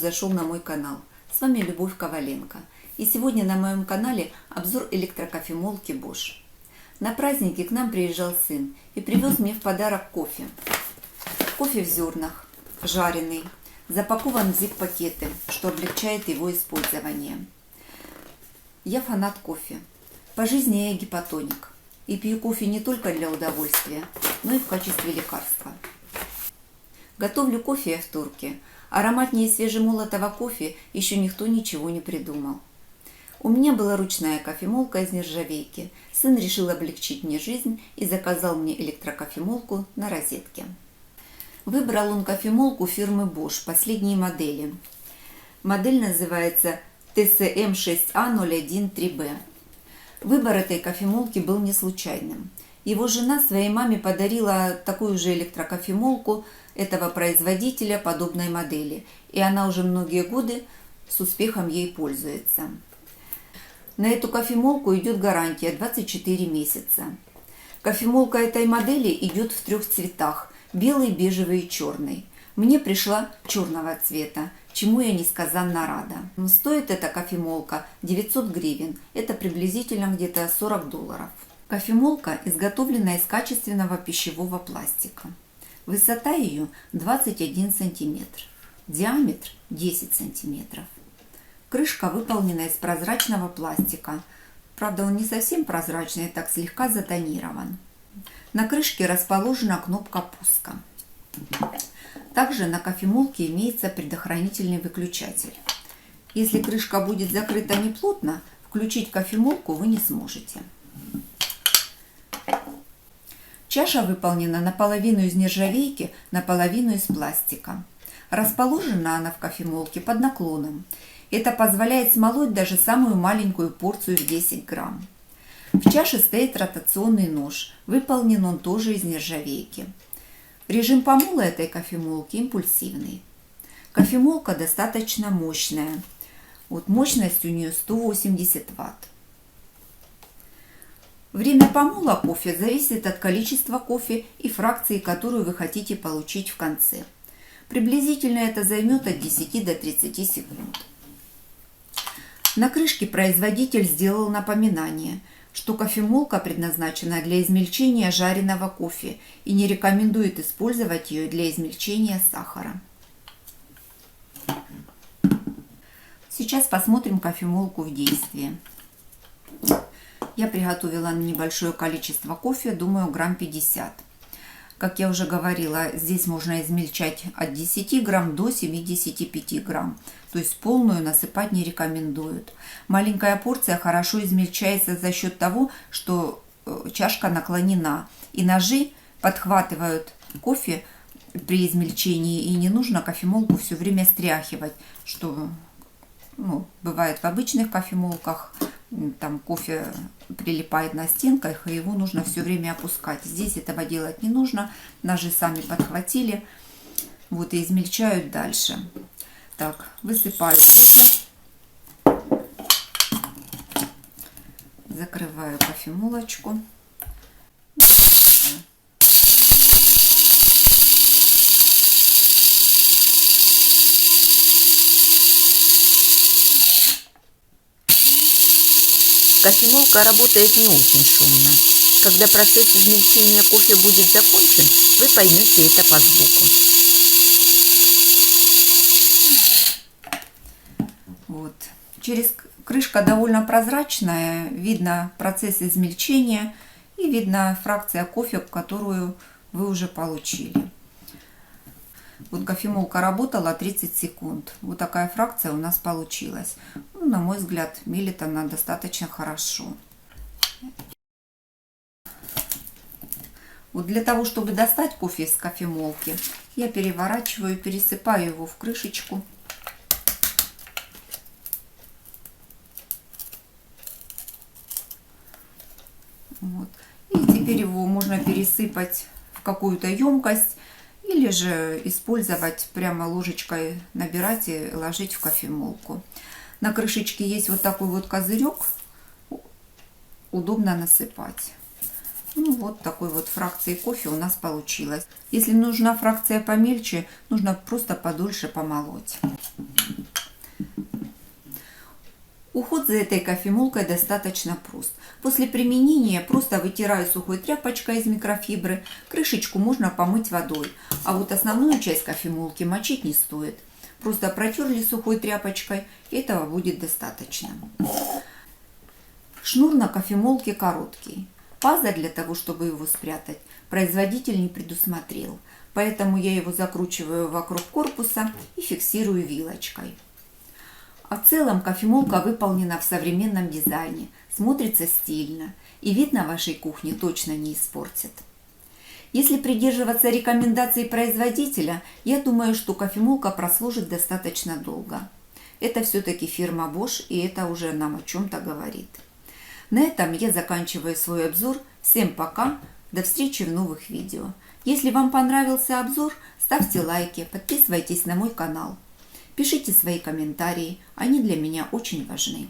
зашел на мой канал. С вами Любовь Коваленко. И сегодня на моем канале обзор электрокофемолки Bosch. На праздники к нам приезжал сын и привез мне в подарок кофе. Кофе в зернах, жареный, запакован в зип-пакеты, что облегчает его использование. Я фанат кофе. По жизни я гипотоник. И пью кофе не только для удовольствия, но и в качестве лекарства. Готовлю кофе я в турке. Ароматнее свежемолотого кофе еще никто ничего не придумал. У меня была ручная кофемолка из нержавейки. Сын решил облегчить мне жизнь и заказал мне электрокофемолку на розетке. Выбрал он кофемолку фирмы Bosch, последние модели. Модель называется TCM6A013B. Выбор этой кофемолки был не случайным. Его жена своей маме подарила такую же электрокофемолку этого производителя подобной модели, и она уже многие годы с успехом ей пользуется. На эту кофемолку идет гарантия 24 месяца. Кофемолка этой модели идет в 3 цветах – белый, бежевый и черный. Мне пришла черного цвета, чему я несказанно рада. Стоит эта кофемолка 900 гривен, это приблизительно где-то $40. Кофемолка изготовлена из качественного пищевого пластика. Высота ее 21 см, диаметр 10 см. Крышка выполнена из прозрачного пластика. Правда, он не совсем прозрачный, так слегка затонирован. На крышке расположена кнопка пуска. Также на кофемолке имеется предохранительный выключатель. Если крышка будет закрыта неплотно, включить кофемолку вы не сможете. Чаша выполнена наполовину из нержавейки, наполовину из пластика. Расположена она в кофемолке под наклоном. Это позволяет смолоть даже самую маленькую порцию в 10 грамм. В чаше стоит ротационный нож. Выполнен он тоже из нержавейки. Режим помола этой кофемолки импульсивный. Кофемолка достаточно мощная. Мощность у нее 180 Вт. Время помола кофе зависит от количества кофе и фракции, которую вы хотите получить в конце. Приблизительно это займет от 10 до 30 секунд. На крышке производитель сделал напоминание, что кофемолка предназначена для измельчения жареного кофе и не рекомендует использовать ее для измельчения сахара. Сейчас посмотрим кофемолку в действии. Я приготовила небольшое количество кофе, думаю, грамм 50. Как я уже говорила, здесь можно измельчать от 10 грамм до 75 грамм. То есть полную насыпать не рекомендуют. Маленькая порция хорошо измельчается за счет того, что чашка наклонена. И ножи подхватывают кофе при измельчении. И не нужно кофемолку все время стряхивать, что бывает в обычных кофемолках. Там кофе прилипает на стенках, и его нужно все время опускать. Здесь этого делать не нужно. Ножи сами подхватили. И измельчают дальше. Так, высыпаю кофе. Закрываю кофемолочку. Кофемолка работает не очень шумно. Когда процесс измельчения кофе будет закончен, вы поймете это по звуку. Крышка довольно прозрачная, видно процесс измельчения и видно фракция кофе, которую вы уже получили. Кофемолка работала 30 секунд. Такая фракция у нас получилась. На мой взгляд, мелит она достаточно хорошо. Для того, чтобы достать кофе из кофемолки, я переворачиваю, пересыпаю его в крышечку. И теперь его можно пересыпать в какую-то емкость или же использовать прямо ложечкой, набирать и ложить в кофемолку. На крышечке есть такой козырек, удобно насыпать. Такой фракции кофе у нас получилось. Если нужна фракция помельче, нужно просто подольше помолоть. Уход за этой кофемолкой достаточно прост. После применения просто вытираю сухой тряпочкой из микрофибры, крышечку можно помыть водой, а вот основную часть кофемолки мочить не стоит. Просто протерли сухой тряпочкой, этого будет достаточно. Шнур на кофемолке короткий. Паза для того, чтобы его спрятать, производитель не предусмотрел, поэтому я его закручиваю вокруг корпуса и фиксирую вилочкой. А в целом кофемолка выполнена в современном дизайне, смотрится стильно и вид на вашей кухне точно не испортит. Если придерживаться рекомендаций производителя, я думаю, что кофемолка прослужит достаточно долго. Это все-таки фирма Bosch, и это уже нам о чем-то говорит. На этом я заканчиваю свой обзор. Всем пока, до встречи в новых видео. Если вам понравился обзор, ставьте лайки, подписывайтесь на мой канал. Пишите свои комментарии, они для меня очень важны.